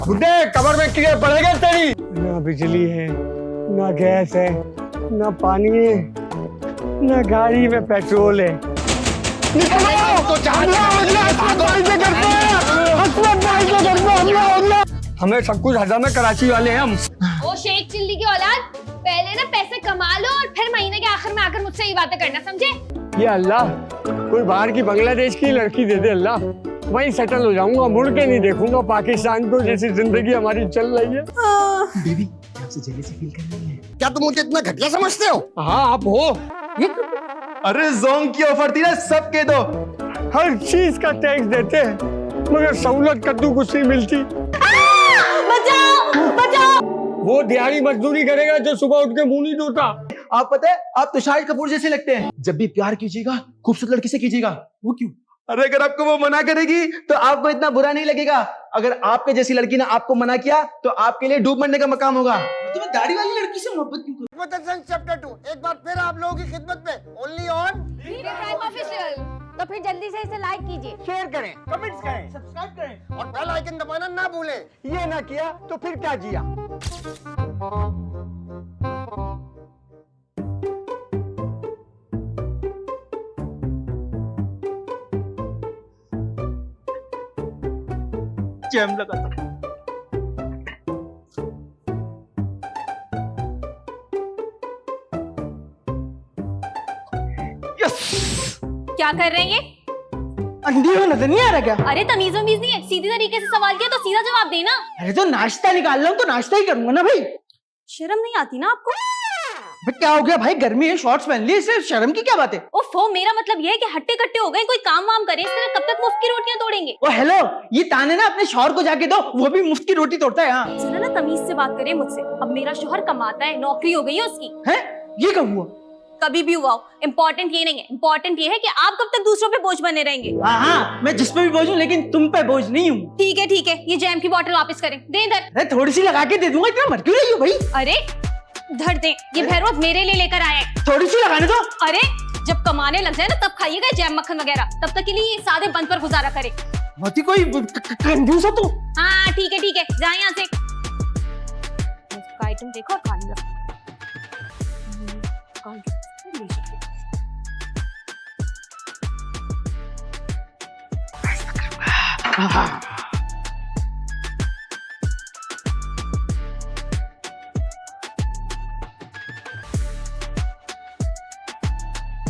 बुड्ढे कमर में कीड़े पड़ेगा तेरी। ना बिजली है, ना गैस है, ना पानी है, ना गाड़ी में पेट्रोल है। हमें सब कुछ हजम है, कराची वाले हैं हम। ओ शेख चिल्ली की औलाद, पहले ना पैसे कमा लो और फिर महीने के आखिर में आकर मुझसे ये बातें करना, समझे? ये अल्लाह कोई बाहर की बांग्लादेश की लड़की दे दे अल्लाह, वहीं सेटल हो जाऊंगा, मुड़ के नहीं देखूंगा पाकिस्तान को जैसी जिंदगी हमारी चल रही है। बेबी आपसे जेलसी फील कर रही है। क्या तुम मुझे इतना घटिया समझते हो? हाँ आप हो। अरे जोंग की ऑफर थी ना, सबके दो। हर चीज का टैक्स देते हैं मगर सहूलत कद्दू कुछ नहीं मिलती। बचाओ बचाओ। वो दिहाड़ी मजदूरी करेगा जो सुबह उठ के मुंह नहीं धोता। आप पता है आप तो शाहिद कपूर जैसे लगते हैं। जब भी प्यार कीजिएगा खूबसूरत लड़की से कीजिएगा। वो क्यों? अरे अगर आपको वो मना करेगी तो आपको इतना बुरा नहीं लगेगा। अगर आपके जैसी लड़की ने आपको मना किया तो आपके लिए डूब मरने का मकाम होगा। तुम्हें दाढ़ी वाली लड़की से मोहब्बत क्यों करो? चैप्टर 2 एक बार फिर आप लोगों की खिदमत में, ओनली ऑन ऑफिशियल। तो फिर जल्दी से इसे लाइक कीजिए, शेयर करें, कमेंट्स करें, सब्सक्राइब करें और बेल आइकन दबाना ना भूलें। ये ना किया तो फिर क्या जिया। जैम लगा था। क्या कर रहे हैं ये? अंधी हो नजर नहीं आ रहा क्या? अरे तमीज वमीज नहीं है, सीधी तरीके से सवाल किया तो सीधा जवाब देना। अरे तो नाश्ता निकाल रहा हूँ तो नाश्ता ही करूंगा ना भाई। शर्म नहीं आती ना आपको? भाई क्या हो गया भाई, गर्मी है, शॉर्ट्स पहन लिए, इससे शर्म की क्या बात है? ओफो, मेरा मतलब ये है कि हट्टे कट्टे हो गए, कोई काम वाम करें, इस तरह कब तक मुफ्त की रोटियां तोड़ेंगे? ओ हेलो, ये ताने ना अपने शौहर को जाके दो, वो भी मुफ्त की रोटी तोड़ता है। हाँ जरा ना तमीज से बात करें मुझसे। अब मेरा शोहर कमाता है, नौकरी हो गई है उसकी। है ये कब हुआ? कभी भी हुआ हो, इम्पोर्टेंट ये नहीं है। इम्पोर्टेंट ये है कि आप कब तक दूसरों पे बोझ बने रहेंगे। हाँ मैं जिस पे भी बोझ हूँ लेकिन तुम पे बोझ नहीं हूँ। ठीक है, ये जैम की बोतल वापस करें, दे इधर। अरे थोड़ी सी लगा के दे दूंगा, इतना मर क्यों रही हो भाई? अरे धर दे, ये भैरव मेरे लिए लेकर आया है। थोड़ी सी लगाने दो। अरे जब कमाने लग जाए ना तब खाइएगा जैम मक्खन वगैरह, तब तक के लिए ये सादे बंद पर गुजारा करे। मोती कोई कंजूस हो तू। हाँ ठीक है, जाए यहाँ से। इसका आइटम देखो और खाने लगा।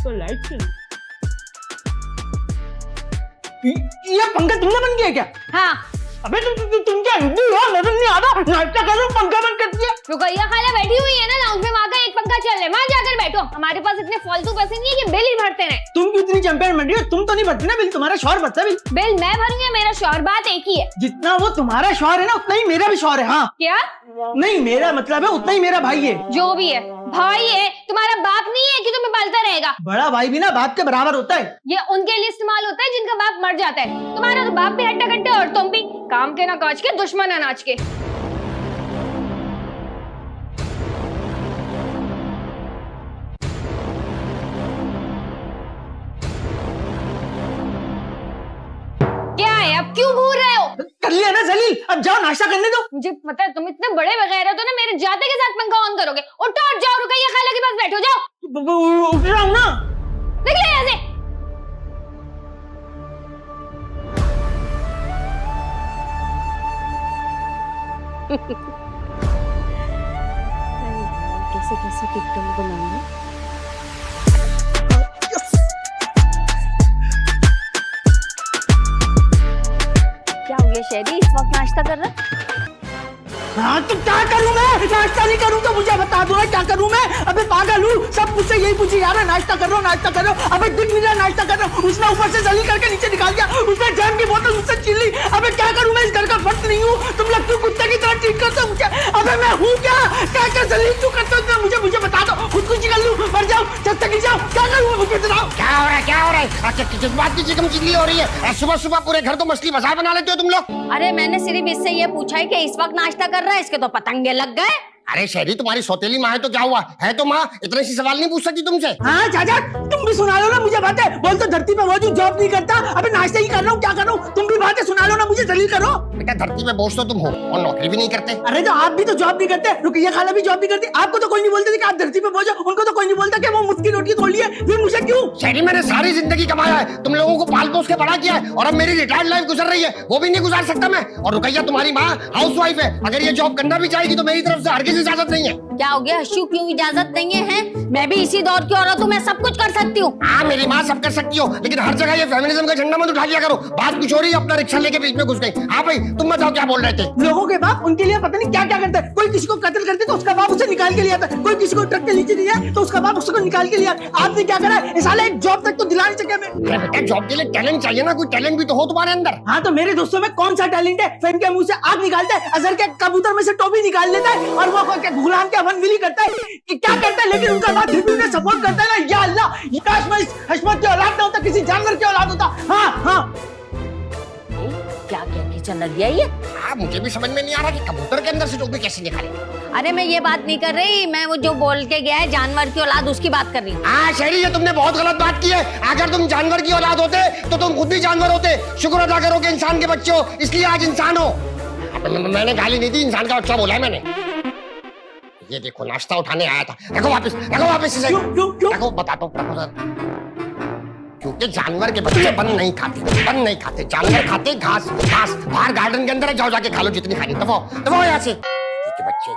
तो लाइट क्यों? ये पंखा तुमने बंद किया क्या? हाँ अबे तुम क्या हिंदी हो? नजर नहीं आता? नाश्ता कर रहा हूँ, पंखा बंद कर दिया। रुकैया खाला बैठी हुई है ना लाउंज में, वहां का एक पंखा चल रहा है, वहां जाकर बैठो। हमारे पास इतने फालतू पैसे नहीं है कि बिल ही भरते रहे। तुम क्यों इतनी चैंपियन बन रही हो? तुम तो नहीं भरती ना बिल, तुम्हारा शौहर भरता बिल। बिल मैं भरूंगी, मेरा शौहर, बात एक ही है। जितना वो तुम्हारा शौहर है ना उतना ही मेरा भी शौहर है। हाँ क्या? नहीं, मेरा मतलब है उतना ही मेरा भाई है। जो भी है, भाई है, तुम्हारा बाप नहीं है कि तुम्हें पालता रहेगा। बड़ा भाई भी ना बाप के बराबर होता है। ये उनके लिए इस्तेमाल होता है जिनका बाप मर जाता है। तुम्हारा तो बाप भी हट्टा कट्टे और तुम भी काम के ना काज के, दुश्मन अनाज के। क्या है, अब क्यों घूर रहे हो? कर लिया ना जलील, अब जाओ नाश्ता करने दो। मुझे पता है तुम इतने बड़े वगैरह हो तो ना मेरे जाते के साथ पंखा ऑन करोगे। उठो और जाओ, रुकैया खाला के पास बैठो, जाओ। उठ रहा हूँ ना। निकले यहाँ से। कैसे कैसे टिकटॉक बनाऊंगी। क्या हो गया शेरी, इस वक्त नाश्ता कर रहा? हाँ तो क्या करूँ मैं? नाश्ता नहीं करूँ तो मुझे बता दो ना क्या करूँ मैं? अबे पागल हूँ, सब मुझसे यही पूछे यार नाश्ता कर रहा हूँ, नाश्ता कर रहा हूँ। अबे दिख नहीं रहा नाश्ता कर रहा हूँ, उसने ऊपर से जली करके नीचे निकाल दिया, उसने जैम की बोतल मुझसे छीन ली। अबे क्या करूँ मैं? इस घर का फर्ज नहीं हूँ, तुम लोग क्यों कुत्ते की तरह ट्रीट करते हो मुझे? अबे मैं हूँ क्या? क्या जलील क्यों करते हो? मुझे बता दो, खुद कुछ निकल लूँ, मर जाओ, जब तक जाओ, क्या करूँ मुझे बताओ। क्या हो रहा है? अच्छा किस बात की चिकन चिल्ली हो रही है? सुबह सुबह पूरे घर तो मछली बाजार बना लेते हो तुम लोग। अरे मैंने सिर्फ इससे ये पूछा है कि इस वक्त नाश्ता कर रहा है, इसके तो पतंगे लग गए। अरे शहरी, तुम्हारी सौतेली माँ है तो क्या हुआ, है तो माँ, इतने सी सवाल नहीं पूछ सकती तुमसे। हाँ चाचा, तुम भी सुना लो ना मुझे बातें। बोल तो धरती पे मौजूद जॉब नहीं करता, अबे नाश्ता ही कर रहा हूँ, क्या कर रहा हूँ। तुम भी बातें सुना लो ना मुझे, जलील करो। बेटा धरती पे बोझ तो तुम हो और नौकरी भी नहीं करते। अरे तो आप भी तो जॉब नहीं करते, रुकिया खाला भी जॉब नहीं करती। आपको तो कोई नहीं बोलता कि आप धरती पे बोझ हो, उनको तो कोई नहीं बोलता कि वो मुफ्त की रोटी तोड़ लिए, फिर मुझे क्यों? शहरी, मैंने सारी जिंदगी कमाया है, तुम लोगों को पाल पोस के बड़ा किया है और अब मेरी रिटायर्ड लाइफ गुजर रही है, वो भी नहीं गुजार सकता मैं। और रुकैया तुम्हारी माँ हाउसवाइफ है, अगर ये जॉब करना भी चाहेगी तो मेरी तरफ से हरगिज़ इजाजत नहीं है। क्या हो गया हर्षू, क्यों इजाजत नहीं है? मैं भी इसी दौर की औरत हूँ, मैं सब कुछ कर सकती हूँ। हाँ मेरी माँ सब कर सकती हो, लेकिन हर जगह ये फेमिनिज्म का झंडा मत उठा लिया करो। बात कुछ हो रही है, अपना रिक्शा लेके बीच में घुस गई। हाँ भाई तुम बताओ क्या बोल रहे थे? लोगों के बाप उनके लिए पता नहीं क्या क्या करते हैं। कोई किसी को कत्ल करते तो उसका बाप उसे निकाल के ले आता, कोई किसी को ट्रक के नीचे दिया तो उसका बाप उसको निकाल के ले आता। आपने क्या करा है? साले एक जॉब तक तो दिला नहीं सके हमें। अरे बेटा जॉब के लिए टैलेंट चाहिए ना, कोई टैलेंट भी तो हो तुम्हारे अंदर। हाँ तो मेरे दोस्तों में कौन सा टैलेंट है? फैन के मुंह से आग निकालता है, अजहर के कबूतर में से टोपी निकाल लेता है, और वो गुलाम के अमनविली करता है कि क्या करता है, लेकिन उनका बाप फिर भी उन्हें सपोर्ट करता है ना। या अल्लाह, काश मैं इस हशमत की औलाद ना होता, किसी जानवर की औलाद होता। हाँ हाँ, क्या क्या किचन लग गया ये? हाँ मुझे भी समझ में नहीं आ रहा कि कबूतर के अंदर से टोपी कैसे निकाले। अरे मैं ये बात नहीं कर रही, मैं वो जो बोल के गया है जानवर की औलाद, उसकी बात कर रही हूँ। हाँ शहरी, ये तुमने बहुत गलत बात की है। अगर तुम जानवर की औलाद होते तो तुम खुद भी जानवर होते। शुक्र अदा करो कि इंसान के बच्चे हो, इसलिए आज इंसान हो। मैंने गाली नहीं दी, इंसान का बच्चा बोला है मैंने। ये देखो नाश्ता उठाने आया था, रखो वापस इसे। क्यों? रखो, बताता हूँ। क्योंकि जानवर के बच्चे बन नहीं खाते, जानवर खाते घास। बाहर गार्डन के अंदर जाओ, जाके खा लो जितनी खानी। दबाओ यहाँ से के बच्चे।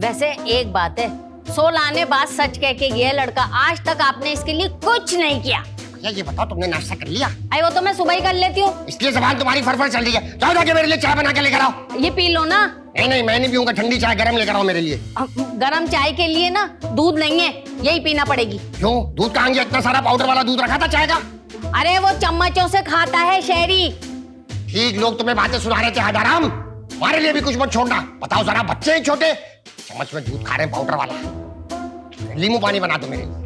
वैसे एक बात है, 16 आने बाद सच कह के गया लड़का, आज तक आपने इसके लिए कुछ नहीं किया। ये बताओ तुमने नाश्ता कर लिया? अरे वो तो मैं सुबह ही कर लेती हूँ। इसलिए जबान तुम्हारी फरफर चल रही है। जाओ जाके मेरे लिए चाय बना के लेकर आओ। ये पी लो ना। नहीं मैं नहीं पीऊंगा, ठंडी चाय गरम लेकर आओ मेरे लिए। गरम चाय के लिए ना दूध नहीं है, यही पीना पड़ेगी। क्यों? दूध कहाँ गया? इतना सारा पाउडर वाला दूध रखा था चाय का। अरे वो चम्मचों से खाता है शहरी। ठीक लोग तुम्हें बातें सुना रहे थे हदाराम, हमारे लिए भी कुछ मत छोड़ना। बताओ जरा, बच्चे हैं छोटे, चम्मच में दूध खा रहे हैं पाउडर वाला। नींबू पानी बना दो मेरे लिए।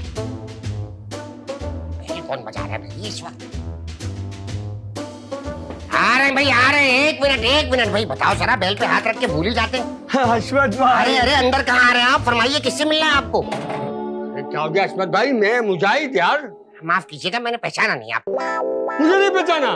कौन बजा रहा है भाई इस वक्त? आ रहे हैं भाई, आ रहे हैं। एक मिनट भाई, बताओ जरा, बेल पे हाथ रख के भूल ही जाते हैं। हशमत भाई, अरे अंदर कहाँ आ रहे हैं आप? फरमाइए किससे मिलना है आपको? क्या हो गया हशमत भाई? मैं मुजाहिद यार। माफ कीजिएगा, मैंने पहचाना नहीं आपको। मुझे नहीं पहचाना?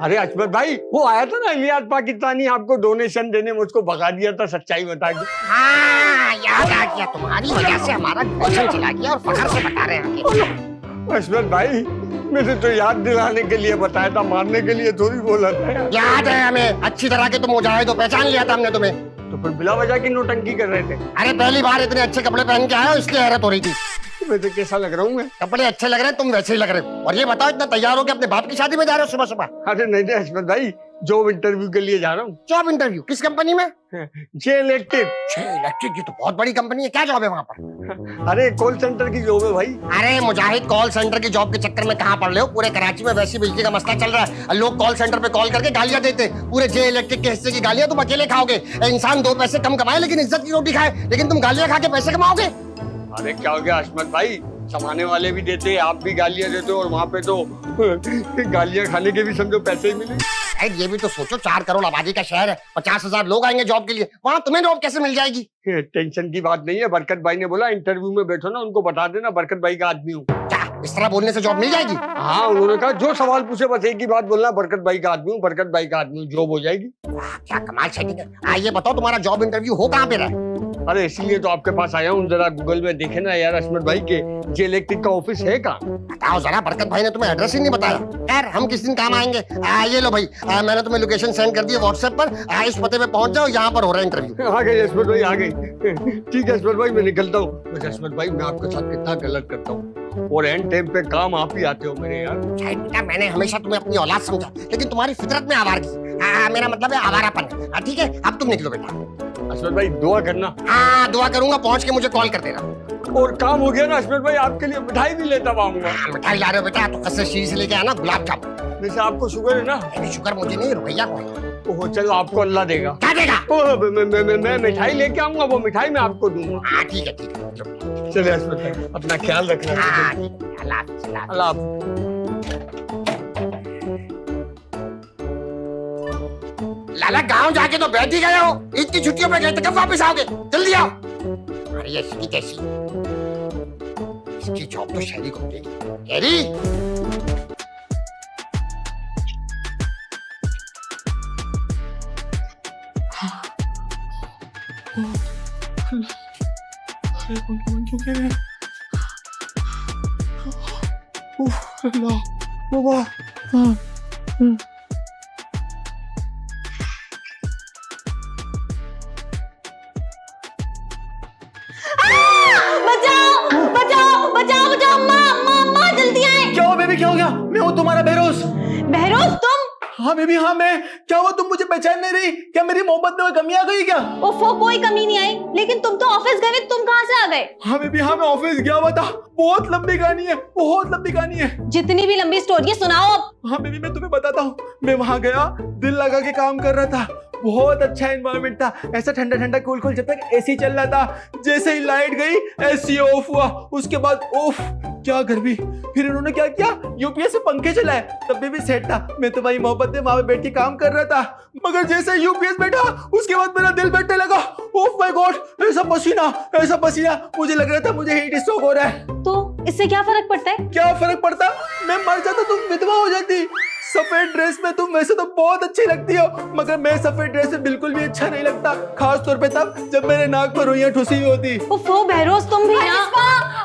अरे हशमत भाई, वो आया था ना इलियास पाकिस्तानी, आपको डोनेशन देने मुझको भगा दिया था, सच्चाई बता के। हाँ याद आ गया, तुम्हारी वजह से हमारा डोनेशन चला गया और फखर से बता रहे हैं। हशमत भाई, मैंने तो याद दिलाने के लिए बताया था, मारने के लिए थोड़ी बोला था यार। याद है हमें अच्छी तरह के, तुम मुजाहिद हो, पहचान लिया था हमने तुम्हें। तो फिर बिला वजह की नोटंकी कर रहे थे? अरे पहली बार इतने अच्छे कपड़े पहन के आए हो, इसलिए हैरत हो रही थी। मैं तो कैसा लग रहा हूँ मैं? कपड़े अच्छे लग रहे हैं, तुम वैसे ही लग रहे हो। और ये बताओ, इतना तैयार हो के अपने बाप की शादी में जा रहे हो सुबह सुबह? अरे नहीं हशमत भाई, जॉब इंटरव्यू के लिए जा रहा हूँ। Job interview? किस कंपनी में? जे इलेक्ट्रिक। इलेक्ट्रिक, ये तो बहुत बड़ी कंपनी है। क्या जॉब है वहाँ पर? अरे कॉल सेंटर की जॉब है भाई। अरे मुजाहिद, कॉल सेंटर की जॉब के चक्कर में कहाँ पड़ रहे हो? पूरे कराची में वैसी बिजली का मसला चल रहा है, लोग कॉल सेंटर पे कॉल करके गालियां देते हैं। पूरे जे इलेक्ट्रिक के हिस्से की गालियां तुम अकेले खाओगे। इंसान 2 पैसे कम कमाए लेकिन इज्जत की रोटी खाए, लेकिन तुम गालियां खा के पैसे कमाओगे? अरे क्या हो गया हशमत भाई, समाने वाले भी देते हैं, आप भी गालियां देते हो, और वहाँ पे तो गालियां खाने के भी समझो पैसे ही मिले। ये भी तो सोचो, 4 करोड़ आबादी का शहर है, 50,000 लोग आएंगे जॉब के लिए, वहाँ तुम्हें जॉब कैसे मिल जाएगी? टेंशन की बात नहीं है, बरकत भाई ने बोला इंटरव्यू में बैठो ना, उनको बता देना बरकत भाई का आदमी हूँ। क्या इस तरह बोलने से जॉब मिल जाएगी? हाँ, उन्होंने कहा जो सवाल पूछे बस एक ही बात बोलना, बरकत भाई का आदमी हूँ, बरकत भाई का आदमी हूँ, जॉब हो जाएगी। क्या कमाल सेटिंग है। ये बताओ, तुम्हारा जॉब इंटरव्यू हो कहाँ पे रहा है? अरे इसीलिए तो आपके पास आया हूँ, जरा गूगल में देखे ना यार हशमत भाई के जे इलेक्ट्रिक का ऑफिस है कहाँ? बताओ जरा, बरकत भाई ने तुम्हें एड्रेस ही नहीं बताया। यार हम किस दिन काम आएंगे? ये लो भाई, मैंने तुम्हें लोकेशन सेंड कर दी है व्हाट्सएप पर, इस पते पे पहुंच जाओ, यहाँ पर हो रहा है इंटरव्यू। आ गई हशमत भाई, आ गई। ठीक है हशमत भाई, मैं निकलता हूँ। हशमत भाई, मैं आपके साथ कितना गलत करता हूँ, और एंड टाइम पे काम आप ही आते हो मेरे यार। बेटा, मैंने हमेशा तुम्हें अपनी औलाद समझा, लेकिन तुम्हारी फितरत में आवारगी, मेरा मतलब है आवारापन। ठीक है, अब तुम निकलो बेटा। हशमत भाई दुआ करना। हाँ दुआ करूंगा, पहुंच के मुझे कॉल कर देना। और काम हो गया ना हशमत भाई, आपके लिए मिठाई भी लेता आऊंगा। मिठाई ला रहे हो बेटा? तो कस्से शीर से लेके आना, गुलाब जामुन। वैसे आपको शुगर है ना? शुगर मुझे नहीं, रुपया को है। ओह चलो, आपको अल्लाह देगा। क्या देगा? मैं मिठाई लेके आऊंगा, वो मिठाई मैं आपको दूंगा। हाँ ठीक है, ठीक है। चलिए हशमत भाई, अपना ख्याल रखना। हाँ ठीक है, अल्लाह हाफिज़, अल्लाह हाफिज़। अल्लाह हाफिज़। लाला गांव जाके तो बैठ ही गए हो, ईद की छुट्टियों पे गए थे, कब वापस आओगे? जल्दी आओ। अरे ये इसकी कैसी, इसकी जॉब तो शहरी को मिलेगी। शहरी बचाओ बचाओ बचाओ बचाओ, अम्मा अम्मा अम्मा जल्दी आए। क्या हुआ बेबी, क्या हो गया? मैं हूँ तुम्हारा बहरोज। बहरोज तुम? हाँ बेबी हाँ मैं। क्या हुआ, तुम मुझे पहचान नहीं रही? क्या मेरी मोहब्बत में कोई कमी आ गई क्या? ओफो, कोई कमी नहीं आई, लेकिन तुम तो ऑफिस गए, तुम कहाँ से आ गए? हाँ बेबी हाँ, मैं ऑफिस गया हुआ था। बहुत लंबी कहानी है, बहुत लंबी कहानी है। जितनी भी लंबी स्टोरी है सुनाओ अब। हाँ बेबी मैं तुम्हें बताता हूँ। मैं वहां गया, दिल लगा के काम कर रहा था। बहुत अच्छा एनवायरनमेंट था, ऐसा ठंडा ठंडा कूल कूल, जब तक एसी चल रहा था। जैसे ही लाइट गई एसी ऑफ हुआ, उसके बाद ओफ क्या गर्मी। फिर इन्होंने क्या किया, यूपीएस से पंखे चलाए, तब भी सेट था। मैं तो भाई मोहब्बत में वहां पे बैठ के काम कर रहा था, मगर जैसे यूपीएस बैठा उसके बाद मेरा दिल बैठने लगा। ओह माय गॉड, ऐसा पसीना, मुझे लग रहा था मुझे हीट स्ट्रोक हो रहा है। तो इससे क्या फर्क पड़ता है? क्या फर्क पड़ता, मैं मर जाता, तुम विधवा हो जाती। सफेद ड्रेस में तुम वैसे तो बहुत अच्छी लगती हो, मगर मैं सफेद ड्रेस में बिल्कुल भी अच्छा नहीं लगता, खास तौर पे तब जब मेरे नाक पर रुइयां ठुसी हुई होती। ओफो बहरोज तुम भी ना।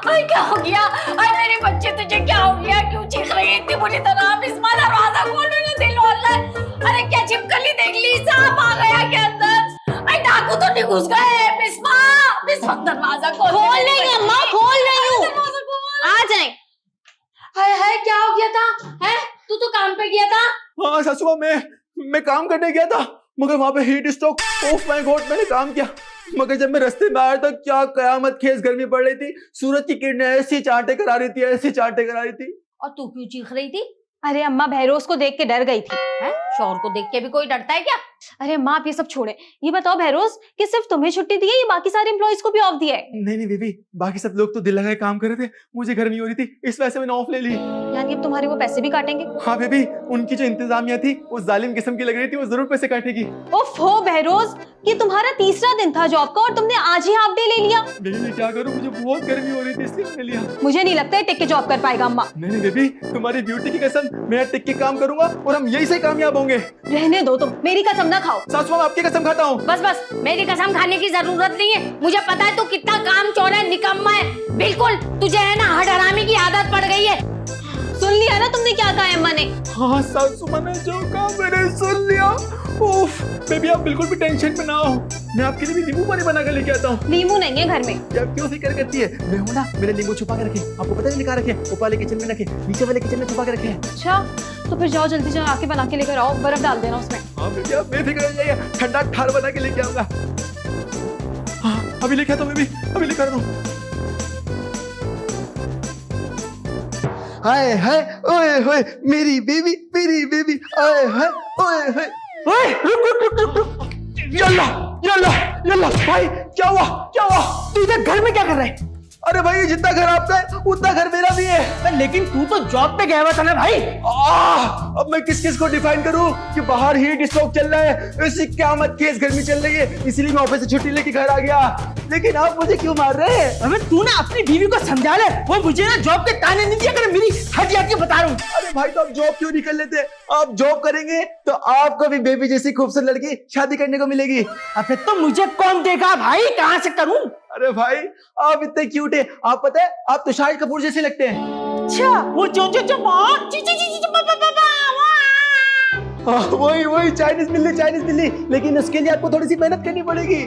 अरे क्या हो गया? अरे मेरे बच्चे, तुझे क्या हो गया? क्यों चीख रही है इतनी बुरी तरह? बिस्मा, दरवाजा खोल, मेरा दिल हो रहा है। अरे क्या छिपकली देख ली, सांप आ गया के अंदर? अरे डाकू तो नहीं घुस गए? बिस्मा दरवाजा खोल रही हूँ अम्मा, खोल रही हूँ, आ जाए। हाय हाय, क्या हो गया था? हैं? तू तो काम पे गया था। हाँ ससुआ, मैं काम करने गया था, मगर वहां पे heat stroke. Oh my God, मैंने काम किया, मगर जब मैं रास्ते में आया तो क्या कयामत खेज गर्मी पड़ रही थी। सूरज की किरणें ऐसी चांटे करा रही थी। और तू क्यों चीख रही थी? अरे अम्मा बहरोज को देख के डर गई थी। हैं? शौहर को देख के भी कोई डरता है क्या? अरे अम्मा आप ये सब छोड़े, ये बताओ बहरोज कि सिर्फ तुम्हें छुट्टी दी है या बाकी सारे एम्प्लॉइज को भी ऑफ दिया है? नहीं बेबी, बाकी सब लोग तो दिल लगाए काम कर रहे थे, मुझे गर्मी हो रही थी, इस वजह से मैंने ऑफ ले ली। यानी अब तुम्हारे वो पैसे भी काटेंगे? हाँ बेबी, उनकी जो इंतजामिया थी वो जालिम किस्म की लग रही थी, वो जरूर पैसे काटेगी। ओफो बहरोज, ये तुम्हारा तीसरा दिन था जॉब का और तुमने आज ही हाफ डे ले लिया। बेबी मैं क्या करूँ, मुझे बहुत गर्मी हो रही थी इसलिए मैंने लिया। मुझे नहीं लगता है टिक के जॉब कर पाएगा अम्मा। नहीं बेबी, तुम्हारी ब्यूटी की कसम, मैं टिक के काम करूंगा और हम यही से कामयाब होंगे। रहने दो तुम, मेरी कसम ना खाओ। सासू माँ आपकी कसम खाता हूँ। बस मेरी कसम खाने की जरूरत नहीं है, मुझे पता है तू कितना काम चोर है, निकम्मा है। बिल्कुल तुझे है ना हड़हरामी की आदत पड़ गई है। सुन लिया ना तुमने क्या कहा अम्मा ने? हाँ सासू माँ ने जो कहा मैंने सुन लिया। उफ बेबी आप बिल्कुल भी टेंशन में ना हो, मैं आपके लिए भी नींबू पानी बना कर लेके आता हूँ। नींबू नहीं है घर में। क्या क्यों फिक्र करती है, मैं हूँ ना, मेरे नींबू छुपा के रखे, आपको पता नहीं कहाँ रखे? ऊपर वाले किचन में रखे, नीचे वाले किचन में छुपा के रखे हैं। अच्छा तो फिर जाओ जल्दी जाओ, आके बना के लेकर आओ, बर्फ डाल देना उसमें। हाँ बेबी आप बेफिक्र हो जाइए, ठंडा ठार बना के लेके आऊंगा। हाँ अभी लेके आता हूँ बेबी, अभी लेकर आता हूँ। हाय हाय ओए होए मेरी बेबी ओए हाय ओए होए। ओए रुक यल्ला भाई क्या हुआ? तू इधर घर में क्या कर रहा है? अरे भाई जितना घर आपका है उतना घर मेरा भी है। लेकिन तू तो जॉब पे गया हुआ था ना भाई। अब मैं किस को डिफाइन करूं कि बाहर हीट स्ट्रोक चल रहा है, ऐसी क़यामत खेज गर्मी चल रही है, इसलिए मैं ऑफिस से छुट्टी लेके घर आ गया। लेकिन आप मुझे क्यों मार रहे हैं? अबे तू ना अपनी बीवी को समझा ले, वो मुझे ना जॉब के ताने नहीं दिया करे, मेरी हट जाती है, बता रहा हूँ। अरे भाई तो आप जॉब क्यों नहीं कर लेते? आप जॉब करेंगे तो आपको भी बेबी जैसी खूबसूरत लड़की शादी करने को मिलेगी। अबे तो मुझे कौन देगा भाई, कहाँ से करूं? अरे भाई आप इतने क्यूट है, आप पता है आप तो शाहिद कपूर जैसे लगते हैं। अच्छा वो जो वही चाइनीज बिल्ली, लेकिन उसके लिए आपको थोड़ी सी मेहनत करनी पड़ेगी।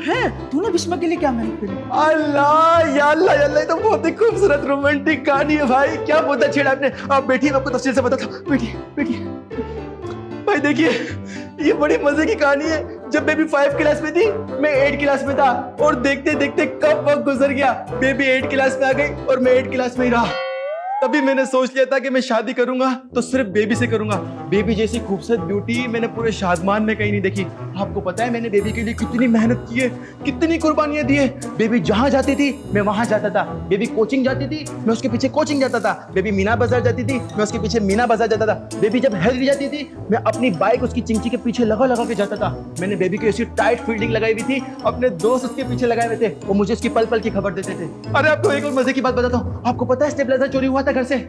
है तूने बिस्मा के लिए क्या मेहनत करी? अल्लाह या अल्लाह ये तो बहुत ही खूबसूरत रोमांटिक कहानी है भाई, क्या बोलता छेड़ा आपने। आप बैठिए, मैं आपको तफसील से बताता हूँ, बैठिए भाई। देखिए ये बड़ी मजे की कहानी है। जब बेबी 5 क्लास में थी, मैं 8 क्लास में था, और देखते देखते कब वक्त गुजर गया, बेबी 8 क्लास में आ गई और मैं 8 क्लास में ही रहा। तभी मैंने सोच लिया था कि मैं शादी करूंगा तो सिर्फ बेबी से करूंगा। बेबी जैसी खूबसूरत ब्यूटी मैंने पूरे शादमान में कहीं नहीं देखी। आपको पता है मैंने बेबी के लिए कितनी मेहनत की है, कितनी कुर्बानियां दी है। बेबी जहां जाती थी मैं वहां जाता था, बेबी कोचिंग जाती थी मैं उसके पीछे कोचिंग जाता था, बेबी मीना बाजार जाती थी मैं उसके पीछे मीना बाजार जाता था, बेबी जब हेल्थ जाती थी मैं अपनी बाइक उसकी चिंची के पीछे लगा लगा के जाता था। मैंने बेबी की ऐसी टाइट फील्डिंग लगाई हुई थी, अपने दोस्त उसके पीछे लगाए हुए थे, वो मुझे उसकी पल पल की खबर देते थे। अरे आपको एक और मजे की बात बताता हूँ, आपको पता है स्टेबलाइजर चोरी हुआ था घर से।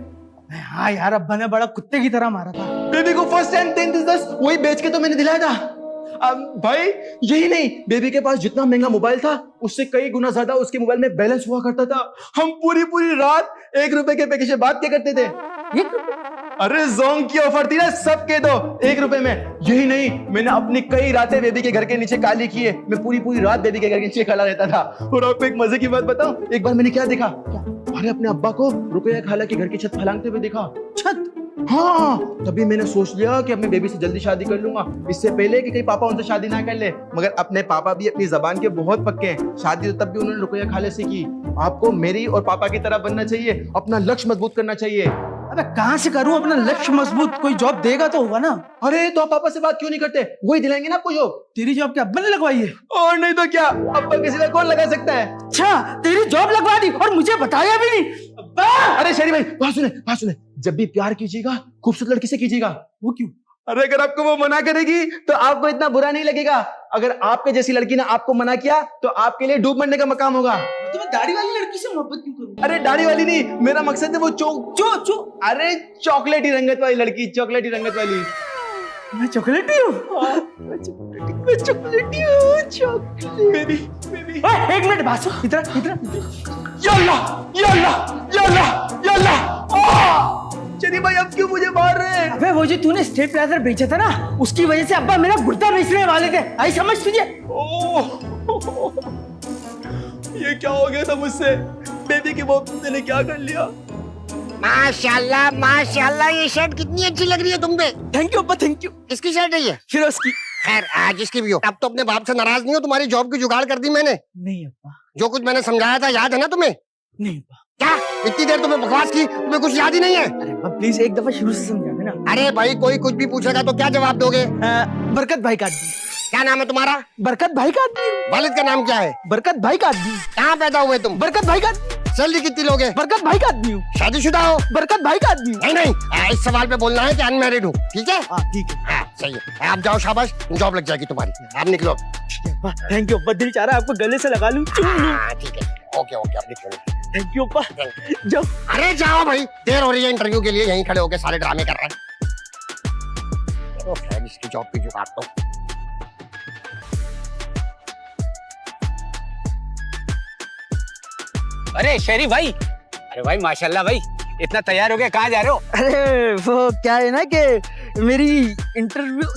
हाँ यार, अब्बा ने बड़ा कुत्ते की तरह मारा था। बेबी को फर्स्ट एंड 10 वही बेच के तो मैंने दिलाया था। भाई यही नहीं, बेबी के पास जितना महंगा मोबाइल था उससे कई गुना ज्यादा उसके मोबाइल में बैलेंस हुआ करता था। हम पूरी पूरी रात 1 रुपए के पैकेज से बात क्या करते थे। अरे जोंग की ऑफर थी ना, सबके दो 1 रुपए में। यही नहीं, मैंने अपनी कई रातें बेबी के घर के नीचे काली की है। मैं पूरी पूरी रात बेबी के घर के नीचे खड़ा रहता था। और आपको एक मजे की बात बताऊं, एक बार मैंने क्या देखा, अरे अपने अब्बा को रुकैया खाला के घर की छत फलांगते हुए देखा। छत? हाँ, तभी मैंने सोच लिया कि अब मैं बेबी से जल्दी शादी कर लूंगा, इससे पहले कि कहीं पापा उनसे शादी ना कर ले। मगर अपने पापा भी अपनी जबान के बहुत पक्के हैं, शादी तो तब भी उन्होंने रुकैया खाले से की। आपको मेरी और पापा की तरह बनना चाहिए, अपना लक्ष्य मजबूत करना चाहिए। अबे कहाँ से करूं अपना लक्ष्य मजबूत? कोई जॉब देगा तो होगा ना। अरे तो आप पापा से बात क्यों नहीं करते, वही दिलाएंगे ना आपको जॉब। तेरी जॉब क्या अब्बा ने लगवाई है? और नहीं तो क्या, अब्बा किसी का कौन लगा सकता है। अच्छा, तेरी जॉब लगवा दी और मुझे बताया भी नहीं। अब्बा! अरे शरी भाई बात सुने, जब भी प्यार कीजिएगा खूबसूरत लड़की से कीजिएगा। वो क्यों? अरे अगर आपको वो मना करेगी तो आपको इतना बुरा नहीं लगेगा। अगर आपके जैसी लड़की ने आपको मना किया तो आपके लिए डूब मरने का मकाम होगा। तो मैं दाढ़ी वाली लड़की से मोहब्बत क्यों करूं? अरे दाढ़ी वाली नहीं, मेरा मकसद है वो अरे चॉकलेटी रंगत वाली लड़की, चॉकलेटी रंगत वाली। मैं चॉकलेटी हूँ? मैं चॉकलेटी हूँ, चॉकलेट। बेबी ओए, 1 मिनट बासु, इधर। या अल्लाह चली भाई अब क्यों मुझे मार रहे हैं। अबे वो जो तूने स्टेबलाइजर बेचा था ना, उसकी वजह से अब्बा मेरा गुर्दा बेचने वाले थे। आई समझ तुझे? ये क्या हो गया था मुझसे, बेबी की मोहब्बत ने क्या कर लिया। माशाल्लाह माशाल्लाह, ये शर्ट कितनी अच्छी लग रही है तुम पे। थैंक यू अब्बा, थैंक यू। किसकी शर्ट है ये? फिरोज की। खैर आज इसकी भी हो। अब तो अपने बाप से नाराज नहीं हो, तुम्हारी जॉब की जुगाड़ कर दी मैंने। नहीं अब्बा। जो कुछ मैंने समझाया था याद है ना तुम्हें? नहीं अब्बा। क्या इतनी देर तुम्हें बकवास की, तुम्हें कुछ याद ही नहीं है? अरे अब्बा प्लीज एक दफा शुरू से समझा देना। अरे भाई कोई कुछ भी पूछेगा तो क्या जवाब दोगे? बरकत भाई का आदमी। क्या नाम है तुम्हारा? बरकत भाई का आदमी। वालिद का नाम क्या है? बरकत भाई का आदमी। कहाँ पैदा हुए तुम? बरकत भाई का आदमी। सैलरी कितनी लोगे? बरकत भाई का आदमी हूँ। शादीशुदा हो? बरकत भाई का आदमी हूँ। नहीं, इस सवाल पे बोलना है कि अनमैरिड हूँ, ठीक है? हाँ ठीक है। हाँ सही है, आप जाओ, शाबाश, जॉब लग जाएगी तुम्हारी। आप निकलो। थैंक यू अब्बा, दिल चाह रहा है आपको गले से लगा लूं, चूम लूं। हाँ ठीक है, ओके आप निकलो। थैंक यू अब्बा। जाओ। अरे जाओ भाई, देर हो रही है इंटरव्यू के लिए, यहीं खड़े होके सारे ड्रामे कर रहे हैं। चलो खैर इसकी जॉब की जुगाड़ तो। अरे शेरी भाई, अरे भाई माशाल्लाह भाई, इतना तैयार हो गया, कहाँ जा रहे हो? अरे वो क्या है ना कि मेरी इंटरव्यू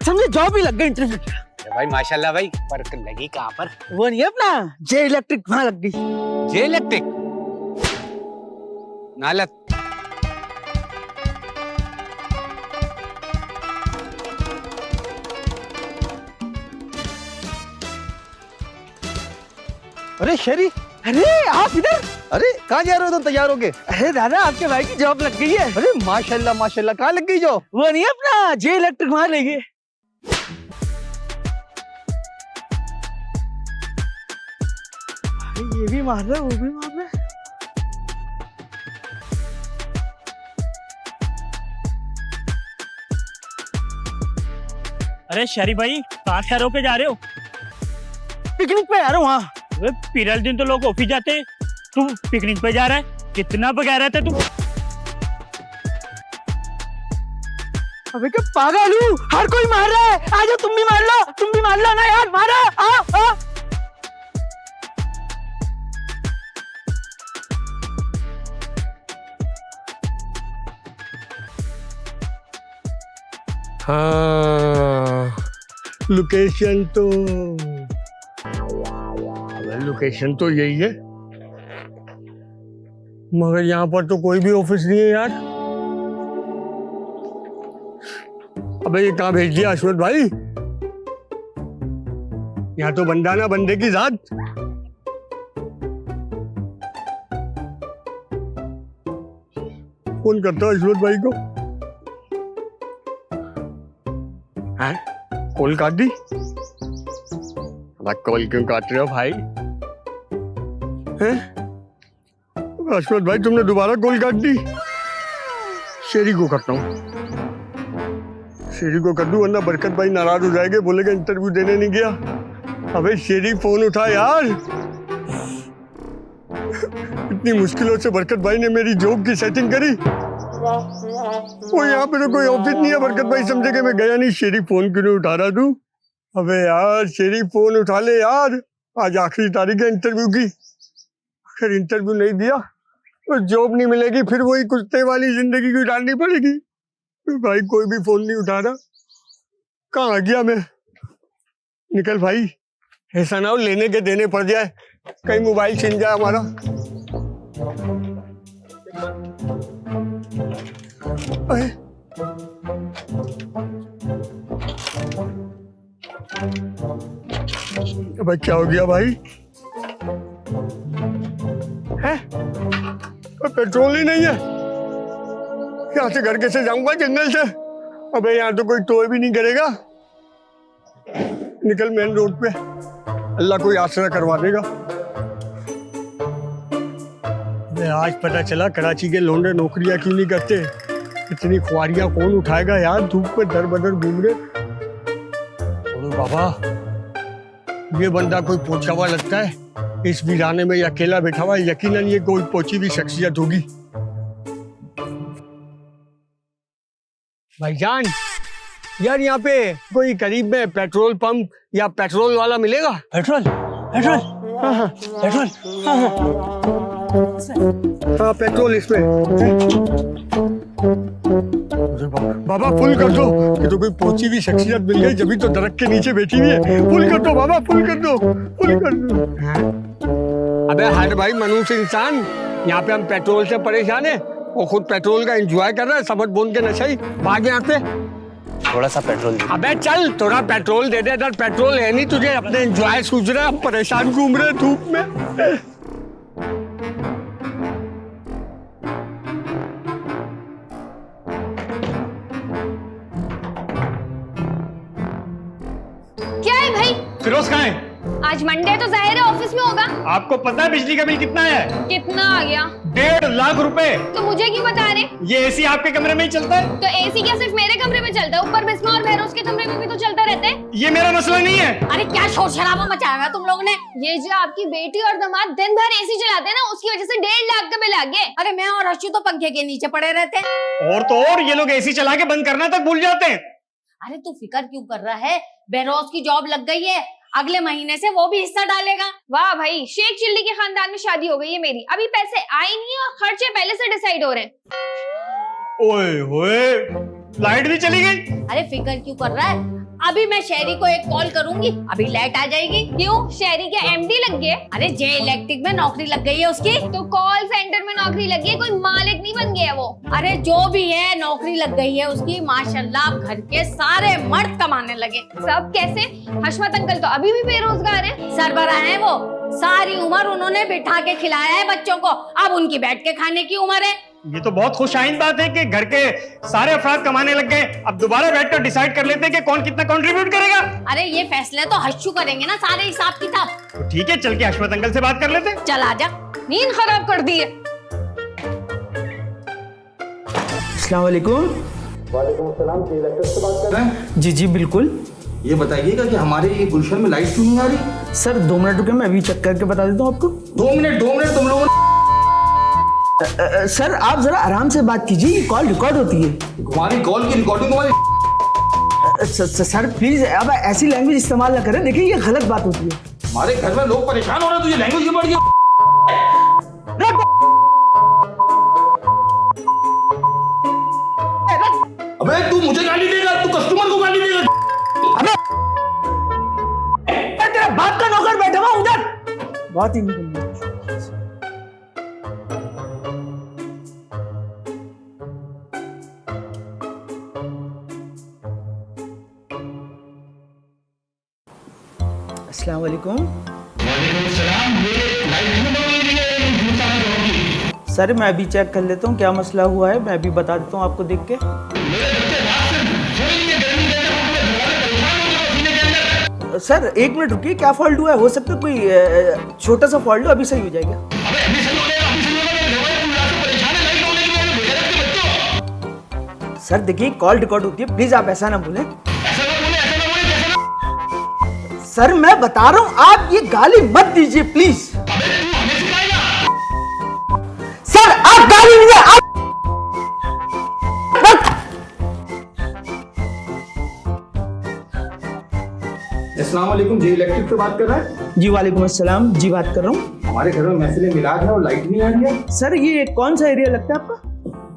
समझे जॉब ही लग गई इंटरव्यू। अरे भाई माशाल्लाह भाई, पर लगी कहाँ पर? वो नहीं है अपना जे इलेक्ट्रिक, वहां लग गई। जे इलेक्ट्रिक? नालत। अरे शेरी, अरे आप इधर। अरे कहाँ जा रहे हो तुम तैयार होके? अरे दादा आपके भाई की जॉब लग गई है। अरे माशाल्लाह माशाल्लाह, कहाँ लग गई जॉब? वो नहीं है अपना जे इलेक्ट्रिक, वहां ले गए। ये भी मार रहा है, वो भी मार रहा है। अरे शरी भाई, कहाँ ठहर होके जा रहे हो? पिकनिक पे आ रहा हूँ। वहाँ अबे पीरल दिन तो लोग ऑफिस जाते हैं, तू पिकनिक पे जा रहा है? कितना बगैर रहता है तू। अबे क्या पागल हूँ, हर कोई मार रहा है। आ जाओ, तुम भी मार लो ना यार, मारा। आ। हाँ, लोकेशन तो यही है, मगर यहाँ पर तो कोई भी ऑफिस नहीं है यार। अबे ये कहाँ भेज दिया अश्वथ भाई? यहाँ तो बंदा ना बंदे की जात। फोन करता हूँ अश्वथ भाई को। हैं? कॉल काट दी? कॉल क्यों काट रहे हो भाई? हैं? अशमत भाई तुमने दोबारा कॉल काट दी? शेरी को करता हूँ, शेरी को कर दूं वरना बरकत भाई नाराज हो जाएंगे, बोलेगा इंटरव्यू देने नहीं गया। अबे शेरी फोन उठा यार। इतनी मुश्किलों से बरकत भाई ने मेरी जॉब की सेटिंग करी। वो यहाँ पे तो कोई ऑफिस नहीं है, बरकत भाई समझेंगे मैं गया नहीं। शेरी फोन क्यों नहीं उठा रहा तू? अबे यार शेरी फोन उठा ले यार, आज आखिरी तारीख है इंटरव्यू की। अगर इंटरव्यू नहीं दिया तो जॉब नहीं मिलेगी, फिर वही कुत्ते वाली जिंदगी गुजारनी पड़ेगी। भाई कोई भी फोन नहीं उठा रहा, कहाँ आ गया मैं? निकल भाई, ऐसा ना हो लेने के देने पड़ जाए, कहीं मोबाइल छीन जाए हमारा। भाई क्या हो गया भाई? है पेट्रोल ही नहीं है, यहाँ से घर कैसे जाऊंगा जंगल से? अबे यहाँ तो कोई टोय भी नहीं करेगा। निकल मेन रोड पे, अल्लाह कोई आसरा करवा देगा। आज पता चला कराची के लोंडे नौकरियां क्यों नहीं करते। इतनी ख्वारियां कौन उठाएगा यार, धूप में दर बदर घूम रहे। बाबा ये बंदा कोई पोछा हुआ लगता है, इस वीराने में अकेला बैठा हुआ, यकीनन ये कोई पोची हुई शख्सियत होगी। भाईजान यार यहाँ पे कोई करीब में पेट्रोल पंप या पेट्रोल वाला मिलेगा? पेट्रोल पेट्रोल हाँ पेट्रोल हाँ पेट्रोल इसमें। बाबा फुल कर दो, कि तो कोई पहुंची हुई शख्सियत मिल गई, जब भी तो दरख्त के नीचे बैठी हुई है। फुल कर दो बाबा, फुल कर दो, फुल कर दो। अबे हर भाई मनुष्य इंसान, यहाँ पे हम पेट्रोल से परेशान है, वो खुद पेट्रोल का एंजॉय कर रहा है, समझ बोन के नशा ही। भाग यहाँ पे, थोड़ा सा पेट्रोल। अबे चल थोड़ा पेट्रोल दे दे, इधर पेट्रोल है नहीं तुझे, अपने एंजॉय सूझ रहा है, हम परेशान घूम रहे धूप में। क्या है भाई? फिरोज कहाँ है? आज मंडे है तो जाहिर है ऑफिस में होगा। आपको पता है बिजली का बिल कितना है? कितना आ गया? 1.5 लाख रुपए। तो मुझे क्यों बता रहे? ये एसी आपके कमरे में ही चलता है? तो एसी क्या सिर्फ मेरे कमरे में चलता है? ऊपर बिस्मा और बहरोज के कमरे में भी तो चलता रहता है। ये मेरा मसला नहीं है। अरे क्या शोर शराबा मचाया हुआ तुम लोगों ने? ये जो आपकी बेटी और दामाद दिन भर एसी चलाते हैं ना, उसकी वजह से 1.5 लाख का बिल आ गया। अरे मैं और हर्षू तो पंखे के नीचे पड़े रहते हैं। और तो और ये लोग एसी चला के बंद करना तक भूल जाते हैं। अरे तू फिक्र क्यों कर रहा है? बहरोज की जॉब लग गई है, अगले महीने से वो भी हिस्सा डालेगा। वाह भाई, शेख चिल्ली के खानदान में शादी हो गई है मेरी। अभी पैसे आए नहीं और खर्चे पहले से डिसाइड हो रहे हैं। ओए होए, लाइट भी चली गई। अरे फिक्र क्यों कर रहा है? अभी मैं शहरी को एक कॉल करूंगी, अभी लाइट आ जाएगी। क्यों, शहरी के एमडी लग गए? अरे जे इलेक्ट्रिक में नौकरी लग गई है उसकी। तो कॉल सेंटर में नौकरी लगी है, कोई मालिक नहीं बन गया वो। अरे जो भी है नौकरी लग गई है उसकी, माशाल्लाह घर के सारे मर्द कमाने लगे। सब कैसे? हशमत अंकल तो अभी भी बेरोजगार है, सरबराह है वो। सारी उम्र उन्होंने बिठा के खिलाया है बच्चों को, अब उनकी बैठ के खाने की उम्र है। ये तो बहुत खुशाइन बात है कि घर के सारे अफराद कमाने लग गए। अब दोबारा बैठकर डिसाइड कर लेते हैं कि कौन कितना कंट्रीब्यूट करेगा। अरे ये फैसले तो हश्शू करेंगे ना, सारे हिसाब किताब। तो ठीक है, चल के हशमत अंकल से बात कर लेते हैं। चल आजा, नींद खराब कर दी है। अस्सलाम वालेकुम। वालेकुम अस्सलाम, इलेक्ट्रिक से बात कर रहे हैं? जी जी बिल्कुल। ये बताइएगा कि हमारे ये गुलशन में लाइट क्यों नहीं आ रही? सर 2 मिनट रुके, मैं अभी चेक करके बता देता हूँ आपको। 2 मिनट तुम लोगों ने। सर आप जरा आराम से बात कीजिए, कॉल रिकॉर्ड होती है। तुम्हारी कॉल की रिकॉर्डिंग तुम्हारी। सर प्लीज अब ऐसी लैंग्वेज इस्तेमाल ना करें, देखिए ये गलत बात होती है। हमारे घर में लोग परेशान हो रहे हैं, तुझे लैंग्वेज क्यों बढ़ गई? अबे तू मुझे गाली देगा, तू कस्टमर को गाली देगा। तेरा बाप का नौकर बैठा हुआ उधर, बात ही नहीं करनी। अस्सलाम वालेकुम। सर मैं अभी चेक कर लेता हूँ क्या मसला हुआ है, मैं अभी बता देता हूँ आपको देख के। सर 1 मिनट रुकिए, क्या फॉल्ट हुआ है? हो सकता है कोई छोटा सा फॉल्ट हो, अभी सही हो जाएगा। सर देखिए कॉल रिकॉर्ड होती है, प्लीज आप ऐसा ना बोलें। सर मैं बता रहा हूं, आप ये गाली मत दीजिए प्लीज। सर आप गाली नहीं आप अस्सलाम वालेकुम, जी इलेक्ट्रिक से बात कर रहा है? जी वालेकुम अस्सलाम, जी बात कर रहा हूँ। हमारे घर में महफिल मिलाद है और लाइट नहीं आ रही है। सर ये कौन सा एरिया लगता है आपका?